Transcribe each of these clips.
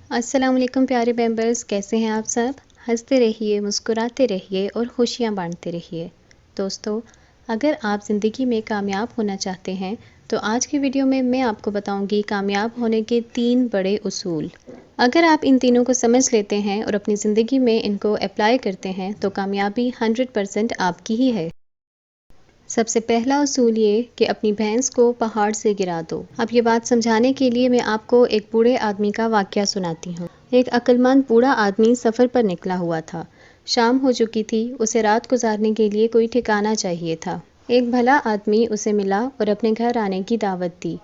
السلام علیکم پیارے ممبرز، کیسے ہیں آپ سب؟ ہنستے رہیے، مسکراتے رہیے اور خوشیاں بانٹتے رہیے۔ دوستو، اگر آپ زندگی میں کامیاب ہونا چاہتے ہیں تو آج کی ویڈیو میں آپ کو بتاؤں گی کامیاب ہونے کے 3 بڑے اصول۔ اگر آپ ان تینوں کو سمجھ لیتے ہیں اور اپنی زندگی میں ان کو اپلائی کرتے ہیں تو کامیابی 100% آپ کی ہی ہے۔ سب سے پہلا اصول یہ کہ اپنی بھینس کو پہاڑ سے گرا دو۔ اب یہ بات سمجھانے کے لیے میں آپ کو ایک بوڑھے آدمی کا واقعہ سناتی ہوں۔ ایک عقل مند بوڑھا آدمی سفر پر نکلا ہوا تھا۔ شام ہو چکی تھی، اسے رات گزارنے کے لیے کوئی ٹھکانہ چاہیے تھا۔ ایک بھلا آدمی اسے ملا اور اپنے گھر آنے کی دعوت دی۔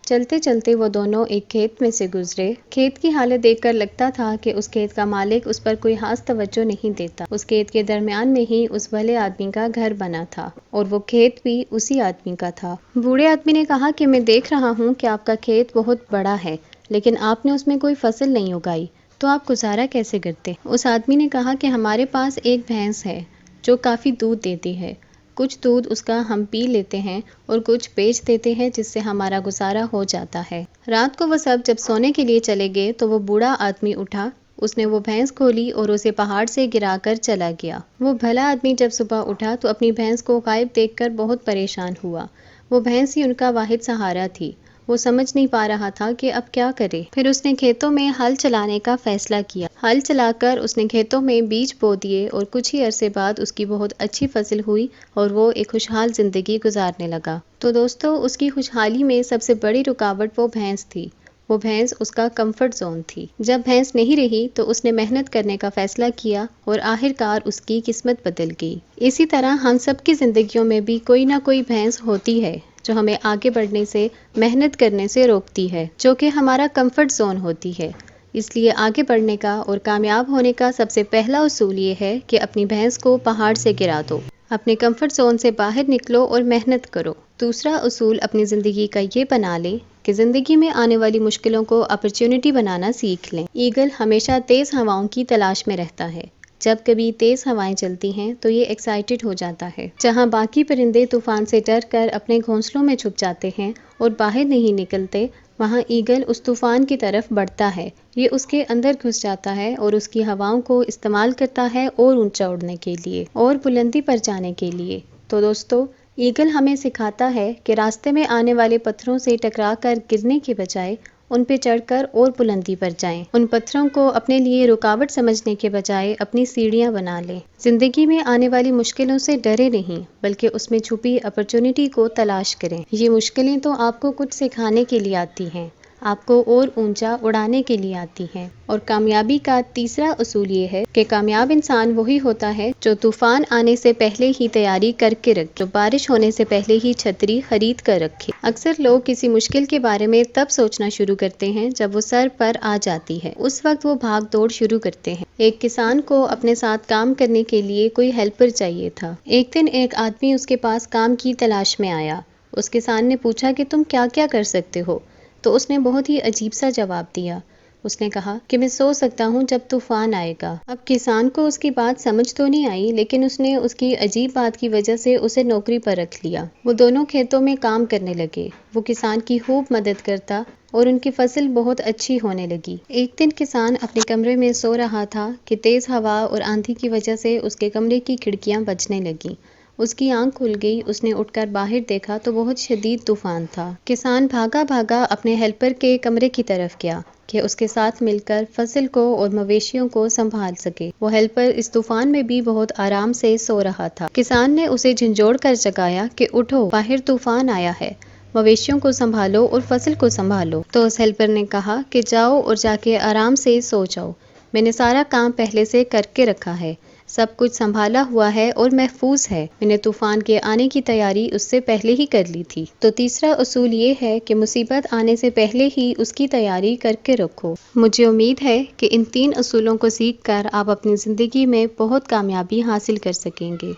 چلتے چلتے وہ دونوں ایک کھیت میں سے گزرے۔ کھیت کی حالت دیکھ کر لگتا تھا کہ اس کھیت کا مالک اس پر کوئی خاص توجہ نہیں دیتا۔ اس کھیت کے درمیان میں ہی اس بھلے آدمی کا گھر بنا تھا اور وہ کھیت بھی اسی آدمی کا تھا۔ بوڑھے آدمی نے کہا کہ میں دیکھ رہا ہوں کہ آپ کا کھیت بہت بڑا ہے، لیکن آپ نے اس میں کوئی فصل نہیں اگائی، تو آپ گزارا کیسے کرتے؟ اس آدمی نے کہا کہ ہمارے پاس ایک بھینس ہے جو کافی دودھ دیتی ہے۔ کچھ دودھ اس کا ہم پی لیتے ہیں اور کچھ بیچ دیتے ہیں، جس سے ہمارا گزارا ہو جاتا ہے۔ رات کو وہ سب جب سونے کے لیے چلے گئے تو وہ بوڑھا آدمی اٹھا، اس نے وہ بھینس کھولی اور اسے پہاڑ سے گرا کر چلا گیا۔ وہ بھلا آدمی جب صبح اٹھا تو اپنی بھینس کو غائب دیکھ کر بہت پریشان ہوا۔ وہ بھینس ہی ان کا واحد سہارا تھی۔ وہ سمجھ نہیں پا رہا تھا کہ اب کیا کرے۔ پھر اس نے کھیتوں میں ہل چلانے کا فیصلہ کیا۔ ہل چلا کر اس نے کھیتوں میں بیج بو دیے اور کچھ ہی عرصے بعد اس کی بہت اچھی فصل ہوئی اور وہ ایک خوشحال زندگی گزارنے لگا۔ تو دوستو، اس کی خوشحالی میں سب سے بڑی رکاوٹ وہ بھینس تھی۔ وہ بھینس اس کا کمفرٹ زون تھی۔ جب بھینس نہیں رہی تو اس نے محنت کرنے کا فیصلہ کیا اور آخرکار اس کی قسمت بدل گئی۔ اسی طرح ہم سب کی زندگیوں میں بھی کوئی نہ کوئی بھینس ہوتی ہے جو ہمیں آگے بڑھنے سے، محنت کرنے سے روکتی ہے، جو کہ ہمارا کمفرٹ زون ہوتی ہے۔ اس لیے آگے بڑھنے کا اور کامیاب ہونے کا سب سے پہلا اصول یہ ہے کہ اپنی بھینس کو پہاڑ سے گرا دو۔ اپنے کمفرٹ زون سے باہر نکلو اور محنت کرو۔ دوسرا اصول اپنی زندگی کا یہ بنا لیں کہ زندگی میں آنے والی مشکلوں کو اپرچونٹی بنانا سیکھ لیں۔ ایگل ہمیشہ تیز ہواؤں کی تلاش میں رہتا ہے۔ جب کبھی تیز ہوائیں چلتی ہیں تو یہ ایکسائٹڈ ہو جاتا ہے۔ جہاں باقی پرندے طوفان سے ڈر کر اپنے گھونسلوں میں چھپ جاتے ہیں اور باہر نہیں نکلتے، وہاں ایگل اس طوفان کی طرف بڑھتا ہے۔ یہ اس کے اندر گھس جاتا ہے اور اس کی ہواؤں کو استعمال کرتا ہے اور اونچا اڑنے کے لیے اور بلندی پر جانے کے لیے۔ تو دوستو، ایگل ہمیں سکھاتا ہے کہ راستے میں آنے والے پتھروں سے ٹکرا کر گرنے کے بجائے ان پہ چڑھ کر اور بلندی پر جائیں۔ ان پتھروں کو اپنے لیے رکاوٹ سمجھنے کے بجائے اپنی سیڑھیاں بنا لیں۔ زندگی میں آنے والی مشکلوں سے ڈرے نہیں، بلکہ اس میں چھپی اپرچونٹی کو تلاش کریں۔ یہ مشکلیں تو آپ کو کچھ سکھانے کے لیے آتی ہیں، آپ کو اور اونچا اڑانے کے لیے آتی ہیں۔ اور کامیابی کا تیسرا اصول یہ ہے کہ کامیاب انسان وہی ہوتا ہے جو طوفان آنے سے پہلے ہی تیاری کر کے رکھے، جو بارش ہونے سے پہلے ہی چھتری خرید کر رکھے۔ اکثر لوگ کسی مشکل کے بارے میں تب سوچنا شروع کرتے ہیں جب وہ سر پر آ جاتی ہے۔ اس وقت وہ بھاگ دوڑ شروع کرتے ہیں۔ ایک کسان کو اپنے ساتھ کام کرنے کے لیے کوئی ہیلپر چاہیے تھا۔ ایک دن ایک آدمی اس کے پاس کام کی تلاش میں آیا۔ اس کسان نے پوچھا کہ تم کیا کیا کر سکتے ہو؟ تو اس نے بہت ہی عجیب سا جواب دیا۔ اس نے کہا کہ میں سو سکتا ہوں جب طوفان آئے گا۔ اب کسان کو اس کی بات سمجھ تو نہیں آئی، لیکن اس نے اس کی عجیب بات کی وجہ سے اسے نوکری پر رکھ لیا۔ وہ دونوں کھیتوں میں کام کرنے لگے۔ وہ کسان کی خوب مدد کرتا اور ان کی فصل بہت اچھی ہونے لگی۔ ایک دن کسان اپنے کمرے میں سو رہا تھا کہ تیز ہوا اور آندھی کی وجہ سے اس کے کمرے کی کھڑکیاں بجنے لگیں۔ اس کی آنکھ کھل گئی۔ اس نے اٹھ کر باہر دیکھا تو بہت شدید طوفان تھا۔ کسان بھاگا بھاگا اپنے ہیلپر کے کمرے کی طرف گیا کہ اس کے ساتھ مل کر فصل کو اور مویشیوں کو سنبھال سکے۔ وہ ہیلپر اس طوفان میں بھی بہت آرام سے سو رہا تھا۔ کسان نے اسے جھنجھوڑ کر جگایا کہ اٹھو، باہر طوفان آیا ہے، مویشیوں کو سنبھالو اور فصل کو سنبھالو۔ تو اس ہیلپر نے کہا کہ جاؤ اور جا کے آرام سے سو جاؤ، میں نے سارا کام پہلے سے کر کے رکھا ہے، سب کچھ سنبھالا ہوا ہے اور محفوظ ہے، میں نے طوفان کے آنے کی تیاری اس سے پہلے ہی کر لی تھی۔ تو تیسرا اصول یہ ہے کہ مصیبت آنے سے پہلے ہی اس کی تیاری کر کے رکھو۔ مجھے امید ہے کہ ان 3 اصولوں کو سیکھ کر آپ اپنی زندگی میں بہت کامیابی حاصل کر سکیں گے۔